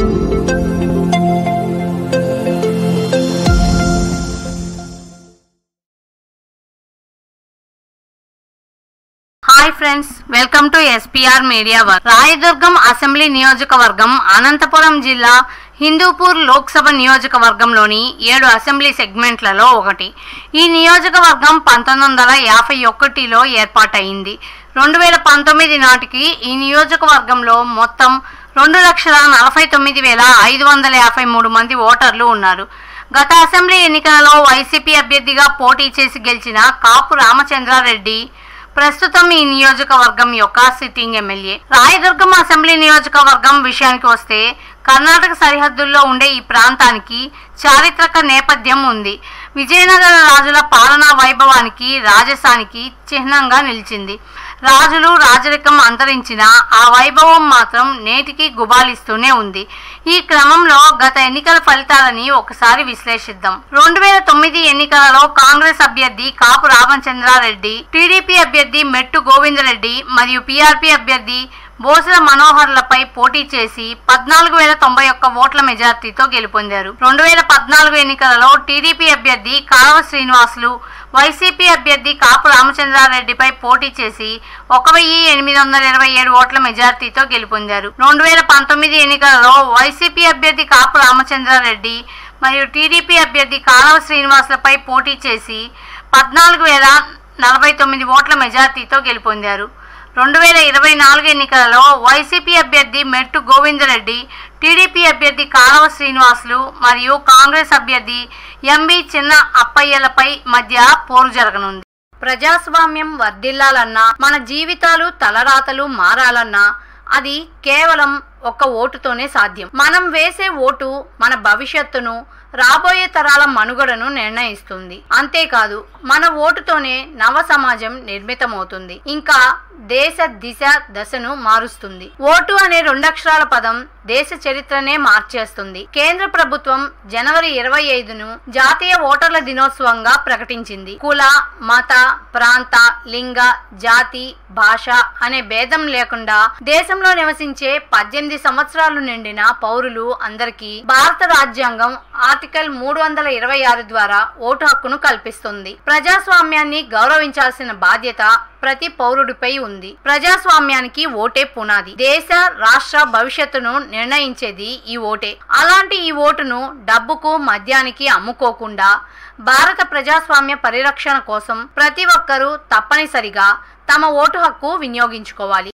Hi friends, welcome to SPR media work. Rayadurgam assembly నియోజకవర్గం అనంతపురం జిల్లా హిందూపూర్ లోక్సభ నియోజకవర్గంలోని 7 అసెంబ్లీ సెగ్మెంట్లలో ఒకటి. ఈ నియోజకవర్గం 1951లో ఏర్పాటైంది. 2019 నాటికి ఈ నియోజకవర్గంలో మొత్తం 2,49,553 మంది ఓటర్లు ఉన్నారు. గత అసెంబ్లీ ఎన్నికలలో వైసీపీ అభ్యర్థిగా పోటీ చేసి గెలిచిన కాపు రామచంద్రారెడ్డి ప్రస్తుతం ఈ నియోజకవర్గం యొక్క సిట్టింగ్ ఎమ్మెల్యే. రాయదుర్గం అసెంబ్లీ నియోజకవర్గం విషయానికి వస్తే కర్ణాటక సరిహద్దుల్లో ఉండే ఈ ప్రాంతానికి చారిత్రక నేపథ్యం ఉంది. విజయనగర రాజుల పాలనా వైభవానికి, రాజసానికి చిహ్నంగా నిలిచింది. రాజులు రాజరికం అంతరించిన ఆ వైభవం మాత్రం నేటికి గుబాలిస్తూనే ఉంది. ఈ క్రమంలో గత ఎన్నికల ఫలితాలని ఒకసారి విశ్లేషిద్దాం. 2009 ఎన్నికలలో కాంగ్రెస్ అభ్యర్థి కాపు రామచంద్రారెడ్డి, టీడీపీ అభ్యర్థి మెట్టు గోవిందరెడ్డి మరియు పీఆర్పీ అభ్యర్థి బోసల మనోహర్లపై పోటీ చేసి 14,091 ఓట్ల మెజార్టీతో గెలుపొందారు. 2014 ఎన్నికలలో టీడీపీ అభ్యర్థి కాలవ శ్రీనివాసులు, వైసీపీ అభ్యర్థి కాపు రామచంద్రారెడ్డిపై పోటీ చేసి 1,827 ఓట్ల మెజార్టీతో గెలుపొందారు. 2019 ఎన్నికలలో వైసీపీ అభ్యర్థి కాపు రామచంద్రారెడ్డి మరియు టీడీపీ అభ్యర్థి కాలవ శ్రీనివాసులపై పోటీ చేసి 14,049 ఓట్ల మెజార్టీతో గెలుపొందారు. 2024 ఎన్నికలలో వైసీపీ అభ్యర్థి మెట్టు గోవిందరెడ్డి, టీడీపీ అభ్యర్థి కాలవ శ్రీనివాసులు మరియు కాంగ్రెస్ అభ్యర్థి ఎంబి చిన్న అప్పయ్యలపై మధ్య పోరు జరగనుంది. ప్రజాస్వామ్యం వర్ధిల్లాలన్నా, మన జీవితాలు తలరాతలు మారాలన్నా అది కేవలం ఒక్క ఓటుతోనే సాధ్యం. మనం వేసే ఓటు మన భవిష్యత్తును, రాబోయే తరాల మనుగడను నిర్ణయిస్తుంది. అంతేకాదు, మన ఓటుతోనే నవ సమాజం నిర్మితమవుతుంది, ఇంకా దేశ దిశ దశను మారుస్తుంది. ఓటు అనే 2 అక్షరాల పదం దేశ చరిత్రనే మార్చేస్తుంది. కేంద్ర ప్రభుత్వం జనవరి 25ను జాతీయ ఓటర్ల దినోత్సవంగా ప్రకటించింది. కుల, మత, ప్రాంత, లింగ, జాతి, భాష అనే భేదం లేకుండా దేశంలో నివసించే 18 సంవత్సరాలు నిండిన పౌరులు అందరికీ భారత రాజ్యాంగం ఆర్టికల్ 326 ద్వారా ఓటు హక్కును కల్పిస్తుంది. ప్రజాస్వామ్యాన్ని గౌరవించాల్సిన బాధ్యత ప్రతి పౌరుడిపై ఉంది. ప్రజాస్వామ్యానికి ఓటే పునాది. దేశ, రాష్ట్ర భవిష్యత్తును నిర్ణయించేది ఈ ఓటే. అలాంటి ఈ ఓటును డబ్బుకు, మద్యానికి అమ్ముకోకుండా భారత ప్రజాస్వామ్య పరిరక్షణ కోసం ప్రతి ఒక్కరూ తప్పనిసరిగా తమ ఓటు హక్కు వినియోగించుకోవాలి.